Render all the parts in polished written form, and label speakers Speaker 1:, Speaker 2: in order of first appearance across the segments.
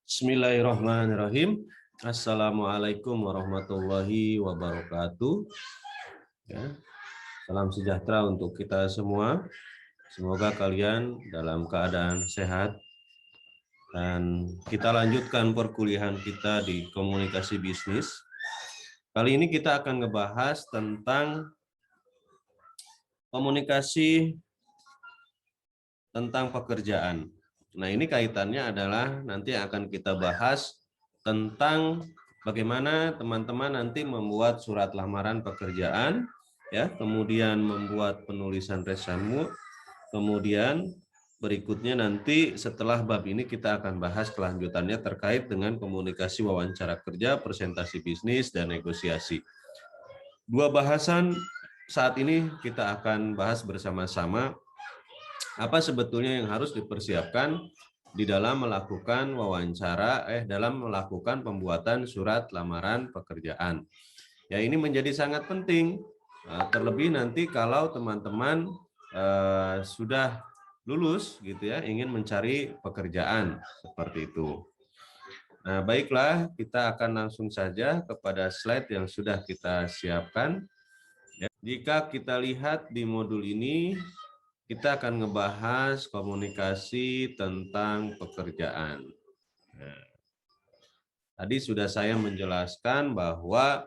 Speaker 1: Bismillahirrahmanirrahim. Assalamualaikum warahmatullahi wabarakatuh. Ya, salam sejahtera untuk kita semua. Semoga kalian dalam keadaan sehat. Dan kita lanjutkan perkuliahan kita di komunikasi bisnis. Kali ini kita akan ngebahas tentang komunikasi tentang pekerjaan. Nah, ini kaitannya adalah nanti akan kita bahas tentang bagaimana teman-teman nanti membuat surat lamaran pekerjaan, ya, kemudian membuat penulisan resume, kemudian berikutnya nanti setelah bab ini kita akan bahas kelanjutannya terkait dengan komunikasi wawancara kerja, presentasi bisnis, dan negosiasi. Dua bahasan saat ini kita akan bahas bersama-sama apa sebetulnya yang harus dipersiapkan di dalam melakukan dalam melakukan pembuatan surat lamaran pekerjaan. Ya, ini menjadi sangat penting, terlebih nanti kalau teman-teman sudah lulus gitu ya, ingin mencari pekerjaan seperti itu. Nah, baiklah, kita akan langsung saja kepada slide yang sudah kita siapkan. Ya, jika kita lihat di modul ini, kita akan ngebahas komunikasi tentang pekerjaan. Nah, tadi sudah saya menjelaskan bahwa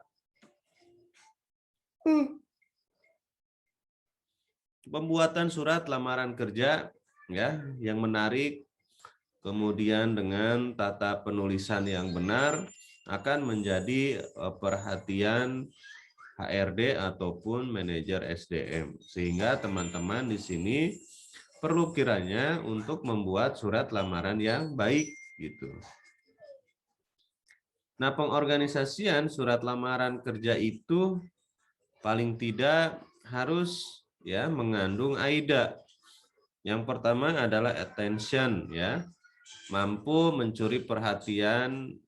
Speaker 1: pembuatan surat lamaran kerja ya yang menarik, kemudian dengan tata penulisan yang benar akan menjadi perhatian HRD ataupun manajer SDM, sehingga teman-teman di sini perlu kiranya untuk membuat surat lamaran yang baik gitu. Nah, pengorganisasian surat lamaran kerja itu paling tidak harus ya mengandung AIDA. Yang pertama adalah attention ya, mampu mencuri perhatian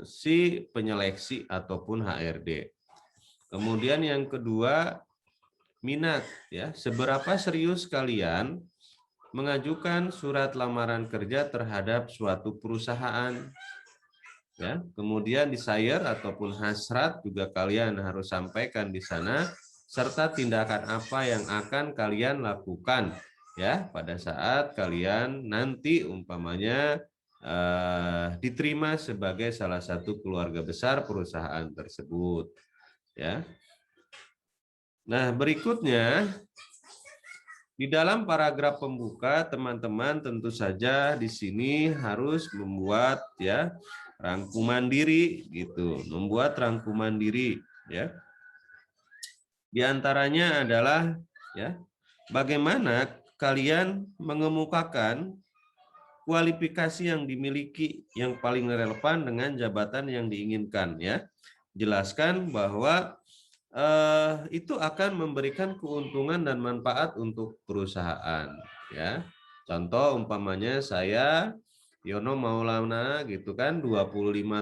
Speaker 1: si penyeleksi ataupun HRD. Kemudian yang kedua, minat ya, seberapa serius kalian mengajukan surat lamaran kerja terhadap suatu perusahaan. Ya, kemudian desire ataupun hasrat juga kalian harus sampaikan di sana, serta tindakan apa yang akan kalian lakukan ya pada saat kalian nanti umpamanya diterima sebagai salah satu keluarga besar perusahaan tersebut. Ya. Nah, berikutnya di dalam paragraf pembuka, teman-teman tentu saja di sini harus membuat ya rangkuman diri gitu, membuat rangkuman diri ya. Di antaranya adalah ya bagaimana kalian mengemukakan kualifikasi yang dimiliki yang paling relevan dengan jabatan yang diinginkan ya. Jelaskan bahwa itu akan memberikan keuntungan dan manfaat untuk perusahaan ya. Contoh umpamanya saya Yono Maulana gitu kan, 25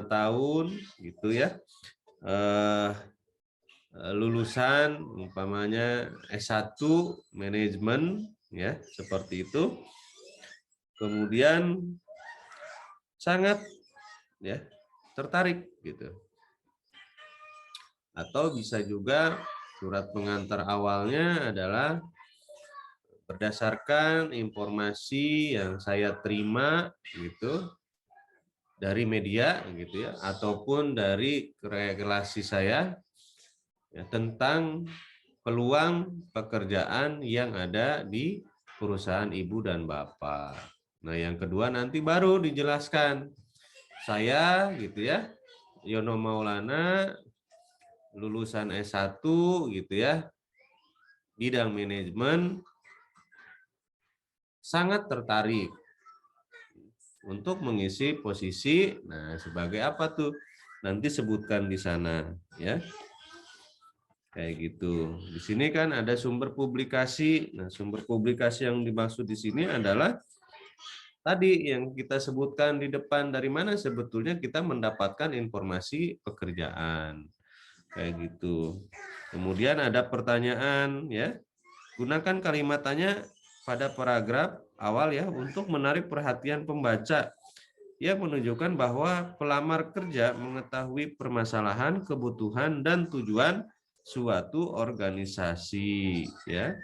Speaker 1: tahun gitu ya. Lulusan umpamanya S1 manajemen ya, seperti itu. Kemudian sangat ya tertarik gitu. Atau bisa juga surat pengantar awalnya adalah berdasarkan informasi yang saya terima gitu dari media gitu ya, ataupun dari relasi saya ya, tentang peluang pekerjaan yang ada di perusahaan ibu dan bapak. Nah, yang kedua nanti baru dijelaskan saya gitu ya, Yono Maulana, lulusan S1 gitu ya, bidang manajemen, sangat tertarik untuk mengisi posisi, nah sebagai apa tuh? Nanti sebutkan di sana ya. Kayak gitu. Di sini kan ada sumber publikasi. Nah, sumber publikasi yang dimaksud di sini adalah tadi yang kita sebutkan di depan, dari mana sebetulnya kita mendapatkan informasi pekerjaan. Kayak gitu. Kemudian ada pertanyaan ya. Gunakan kalimat tanya pada paragraf awal ya untuk menarik perhatian pembaca yang menunjukkan bahwa pelamar kerja mengetahui permasalahan, kebutuhan, dan tujuan suatu organisasi, ya.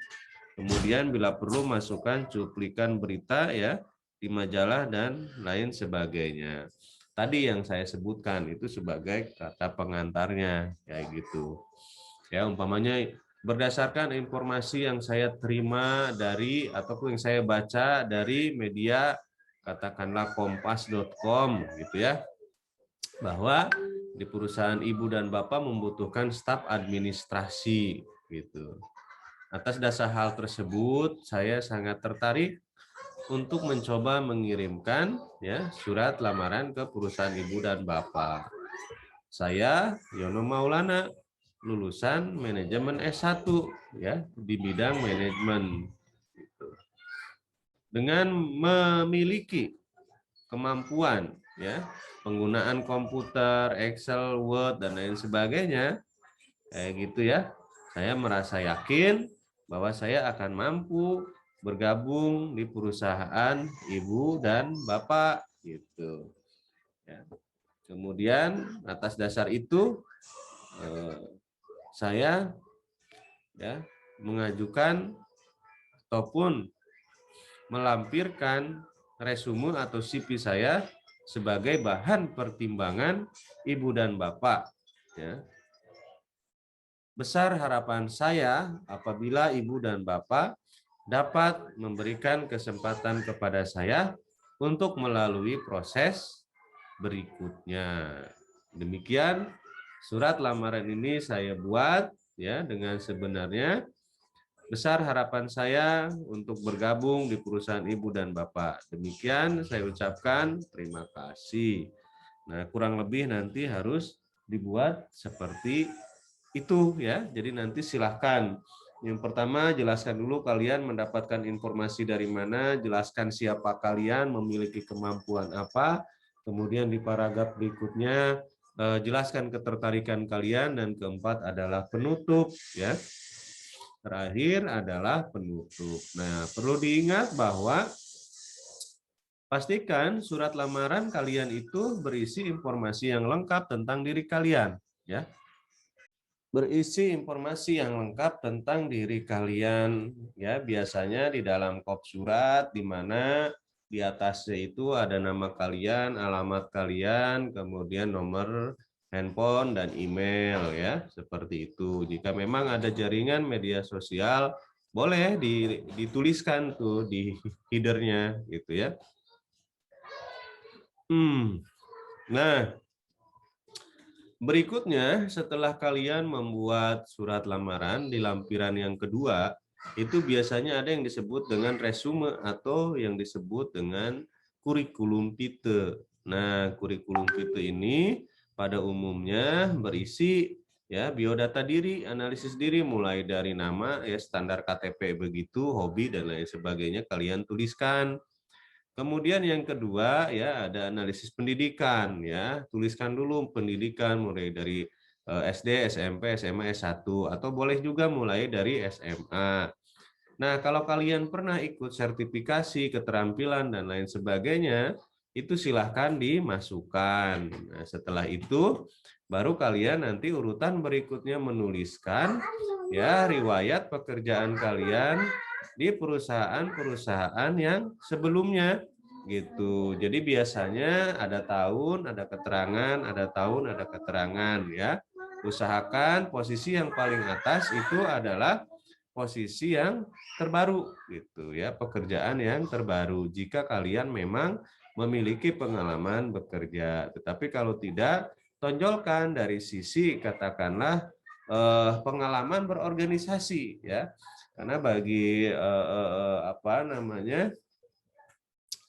Speaker 1: Kemudian bila perlu masukkan cuplikan berita, ya, di majalah dan lain sebagainya. Tadi yang saya sebutkan itu sebagai kata pengantarnya, kayak gitu. Ya, umpamanya berdasarkan informasi yang saya terima dari ataupun yang saya baca dari media katakanlah kompas.com gitu ya, bahwa di perusahaan ibu dan bapak membutuhkan staf administrasi gitu. Atas dasar hal tersebut, saya sangat tertarik untuk mencoba mengirimkan ya surat lamaran ke perusahaan ibu dan bapak. Saya Yono Maulana, lulusan manajemen S1 ya di bidang manajemen. Dengan memiliki kemampuan ya penggunaan komputer, Excel, Word dan lain sebagainya, kayak gitu ya. Saya merasa yakin bahwa saya akan mampu bergabung di perusahaan ibu dan bapak gitu. Ya. Kemudian atas dasar itu saya ya mengajukan ataupun melampirkan resume atau CV saya sebagai bahan pertimbangan ibu dan bapak. Ya. Besar harapan saya apabila ibu dan bapak dapat memberikan kesempatan kepada saya untuk melalui proses berikutnya. Demikian surat lamaran ini saya buat ya dengan sebenarnya. Besar harapan saya untuk bergabung di perusahaan ibu dan bapak. Demikian saya ucapkan terima kasih. Nah, kurang lebih nanti harus dibuat seperti itu ya. Jadi nanti silahkan. Yang pertama jelaskan dulu kalian mendapatkan informasi dari mana, jelaskan siapa kalian, memiliki kemampuan apa. Kemudian di paragraf berikutnya jelaskan ketertarikan kalian, dan keempat adalah penutup ya. Terakhir adalah penutup. Nah, perlu diingat bahwa pastikan surat lamaran kalian itu berisi informasi yang lengkap tentang diri kalian, ya. Berisi informasi yang lengkap tentang diri kalian, ya. Biasanya di dalam kop surat di mana di atasnya itu ada nama kalian, alamat kalian, kemudian nomor handphone dan email ya, seperti itu. Jika memang ada jaringan media sosial, boleh dituliskan tuh di headernya gitu ya. Nah, berikutnya setelah kalian membuat surat lamaran di lampiran yang kedua, itu biasanya ada yang disebut dengan resume atau yang disebut dengan kurikulum vitae. Nah, kurikulum vitae ini pada umumnya berisi ya biodata diri, analisis diri mulai dari nama ya standar KTP begitu, hobi dan lain sebagainya kalian tuliskan. Kemudian yang kedua ya ada analisis pendidikan ya, tuliskan dulu pendidikan mulai dari SD, SMP, SMA, S1 atau boleh juga mulai dari SMA. Nah, kalau kalian pernah ikut sertifikasi, keterampilan dan lain sebagainya, itu silahkan dimasukkan. Nah, setelah itu baru kalian nanti urutan berikutnya menuliskan ya riwayat pekerjaan kalian di perusahaan-perusahaan yang sebelumnya gitu. Jadi biasanya ada tahun, ada keterangan, ada tahun, ada keterangan ya. Usahakan posisi yang paling atas itu adalah posisi yang terbaru gitu ya, pekerjaan yang terbaru jika kalian memang memiliki pengalaman bekerja. Tetapi kalau tidak, tonjolkan dari sisi katakanlah pengalaman berorganisasi ya. Karena bagi apa namanya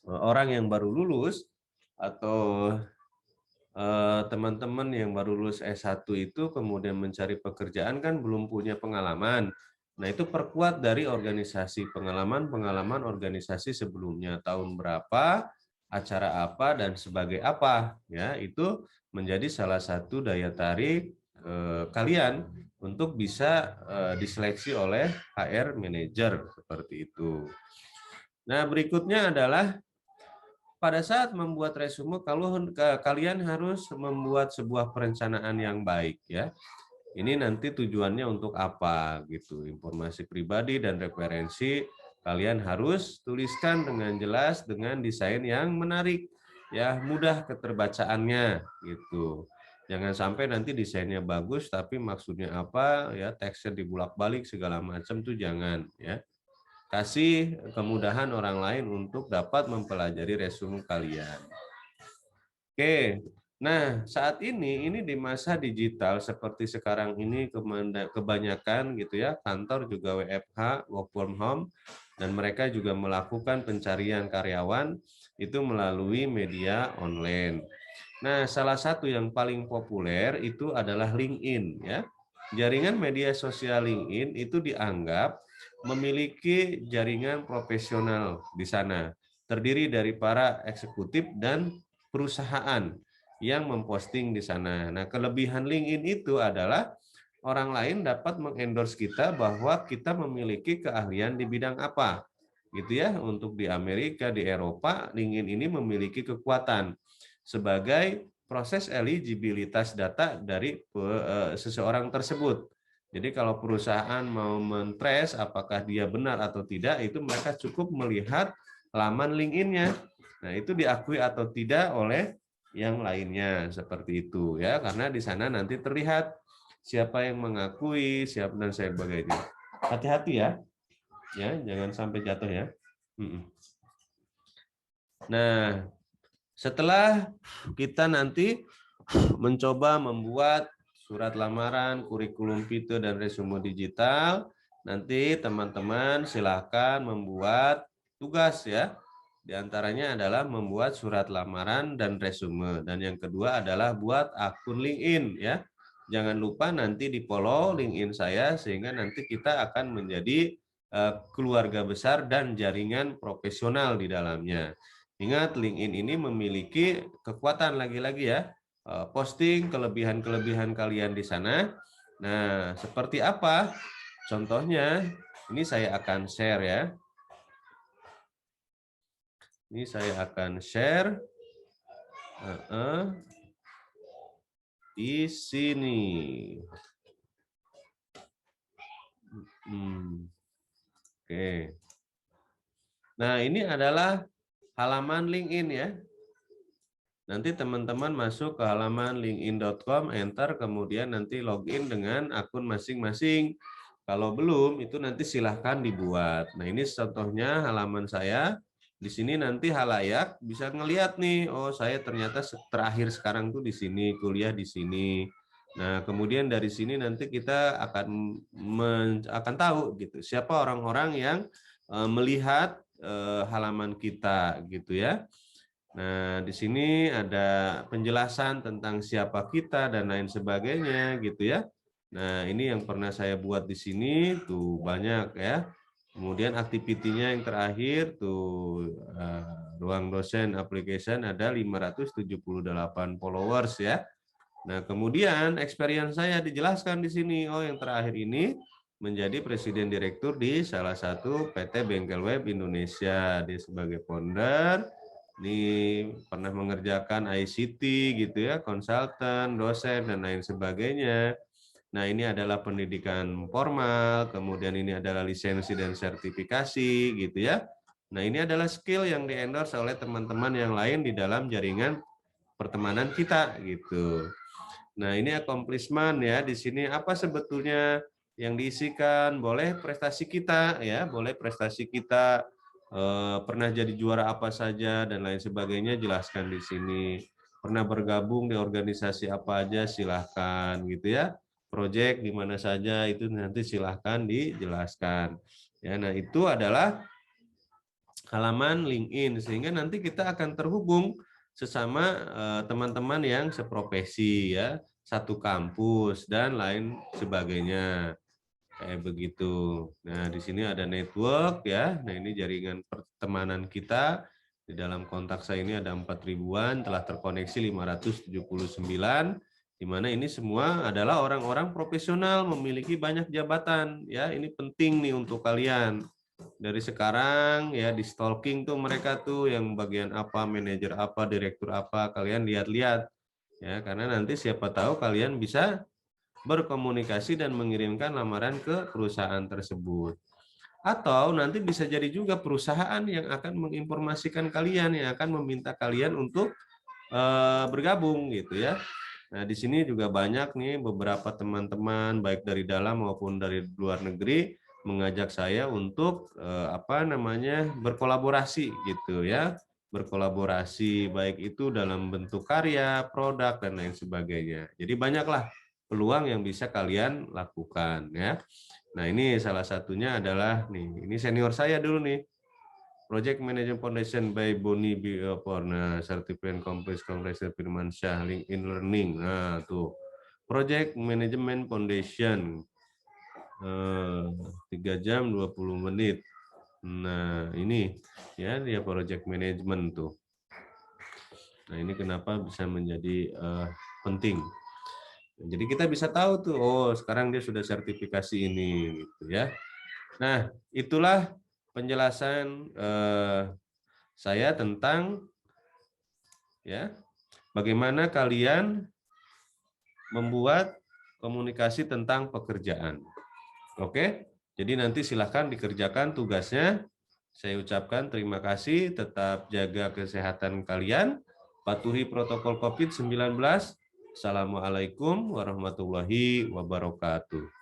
Speaker 1: orang yang baru lulus atau teman-teman yang baru lulus S1 itu kemudian mencari pekerjaan kan belum punya pengalaman. Nah, itu perkuat dari organisasi, pengalaman-pengalaman organisasi sebelumnya, tahun berapa, acara apa dan sebagai apa ya, itu menjadi salah satu daya tarik kalian untuk bisa diseleksi oleh HR manager seperti itu. Nah, berikutnya adalah pada saat membuat resume kalian harus membuat sebuah perencanaan yang baik ya. Ini nanti tujuannya untuk apa gitu. Informasi pribadi dan referensi kalian harus tuliskan dengan jelas dengan desain yang menarik ya, mudah keterbacaannya gitu. Jangan sampai nanti desainnya bagus tapi maksudnya apa ya, teksnya dibulak-balik segala macam tuh jangan ya. Kasih kemudahan orang lain untuk dapat mempelajari resume kalian. Oke. Nah, saat ini di masa digital seperti sekarang ini kebanyakan gitu ya, kantor juga WFH, work from home, dan mereka juga melakukan pencarian karyawan itu melalui media online. Nah, salah satu yang paling populer itu adalah LinkedIn ya. Jaringan media sosial LinkedIn itu dianggap memiliki jaringan profesional di sana, terdiri dari para eksekutif dan perusahaan yang memposting di sana. Nah, kelebihan LinkedIn itu adalah orang lain dapat mengendorse kita bahwa kita memiliki keahlian di bidang apa. Gitu ya, untuk di Amerika, di Eropa, LinkedIn ini memiliki kekuatan sebagai proses eligibilitas data dari seseorang tersebut. Jadi kalau perusahaan mau men-trace apakah dia benar atau tidak, itu mereka cukup melihat laman LinkedIn-nya. Nah, itu diakui atau tidak oleh yang lainnya seperti itu ya, karena di sana nanti terlihat siapa yang mengakui, siapa dan sebagainya. Hati-hati ya, jangan sampai jatuh ya. Nah, setelah kita nanti mencoba membuat surat lamaran, kurikulum vitae dan resume digital, nanti teman-teman silakan membuat tugas ya. Di antaranya adalah membuat surat lamaran dan resume, dan yang kedua adalah buat akun LinkedIn ya. Jangan lupa nanti di-follow LinkedIn saya sehingga nanti kita akan menjadi keluarga besar dan jaringan profesional di dalamnya. Ingat, LinkedIn ini memiliki kekuatan lagi-lagi ya. Posting kelebihan-kelebihan kalian di sana. Nah, seperti apa? Contohnya, ini saya akan share ya. Ini saya akan share di sini. Oke. Nah, ini adalah halaman LinkedIn ya. Nanti teman-teman masuk ke halaman linkedin.com, enter, kemudian nanti login dengan akun masing-masing. Kalau belum, itu nanti silahkan dibuat. Nah, ini contohnya halaman saya. Di sini nanti halayak bisa ngelihat nih, oh saya ternyata terakhir sekarang tuh di sini, kuliah di sini. Nah, kemudian dari sini nanti kita akan tahu gitu siapa orang-orang yang melihat halaman kita gitu ya. Nah, di sini ada penjelasan tentang siapa kita dan lain sebagainya gitu ya. Nah, ini yang pernah saya buat di sini tuh banyak ya. Kemudian aktivitinya yang terakhir tuh ruang dosen application ada 578 followers ya. Nah, kemudian experience saya dijelaskan di sini. Oh, yang terakhir ini menjadi presiden direktur di salah satu PT Bengkel Web Indonesia. Dia sebagai founder, ini pernah mengerjakan ICT gitu ya, konsultan, dosen dan lain sebagainya. Nah, ini adalah pendidikan formal, kemudian ini adalah lisensi dan sertifikasi gitu ya. Nah, ini adalah skill yang di-endorse oleh teman-teman yang lain di dalam jaringan pertemanan kita gitu. Nah, ini accomplishment ya. Di sini apa sebetulnya yang diisikan? Boleh prestasi kita ya, boleh prestasi kita, pernah jadi juara apa saja dan lain sebagainya, jelaskan di sini. Pernah bergabung di organisasi apa aja silahkan gitu ya. Proyek di mana saja itu nanti silahkan dijelaskan. Ya, nah itu adalah halaman LinkedIn sehingga nanti kita akan terhubung sesama teman-teman yang seprofesi ya, satu kampus dan lain sebagainya. Kayak begitu. Nah, di sini ada network ya. Nah, ini jaringan pertemanan kita. Di dalam kontak saya ini ada 4 ribuan, telah terkoneksi 579, di mana ini semua adalah orang-orang profesional memiliki banyak jabatan ya. Ini penting nih untuk kalian. Dari sekarang ya di stalking tuh mereka tuh yang bagian apa, manajer apa, direktur apa, kalian lihat-lihat ya, karena nanti siapa tahu kalian bisa berkomunikasi dan mengirimkan lamaran ke perusahaan tersebut. Atau nanti bisa jadi juga perusahaan yang akan menginformasikan kalian, yang akan meminta kalian untuk bergabung gitu ya. Nah, di sini juga banyak nih beberapa teman-teman baik dari dalam maupun dari luar negeri mengajak saya untuk apa namanya berkolaborasi gitu ya. Berkolaborasi baik itu dalam bentuk karya, produk dan lain sebagainya. Jadi banyaklah peluang yang bisa kalian lakukan ya. Nah, ini salah satunya adalah nih, ini senior saya dulu nih. Project Management Foundation by Boni Biopor. Certificate Complex Kompresi Firmansyah LinkedIn Learning. Nah, tuh. Project Management Foundation. 3 jam 20 menit. Nah, ini ya dia project management tuh. Nah, ini kenapa bisa menjadi penting. Jadi kita bisa tahu tuh, oh sekarang dia sudah sertifikasi ini gitu ya. Nah, itulah penjelasan saya tentang ya bagaimana kalian membuat komunikasi tentang pekerjaan. Oke, jadi nanti silahkan dikerjakan tugasnya. Saya ucapkan terima kasih, tetap jaga kesehatan kalian, patuhi protokol COVID-19. Assalamualaikum warahmatullahi wabarakatuh.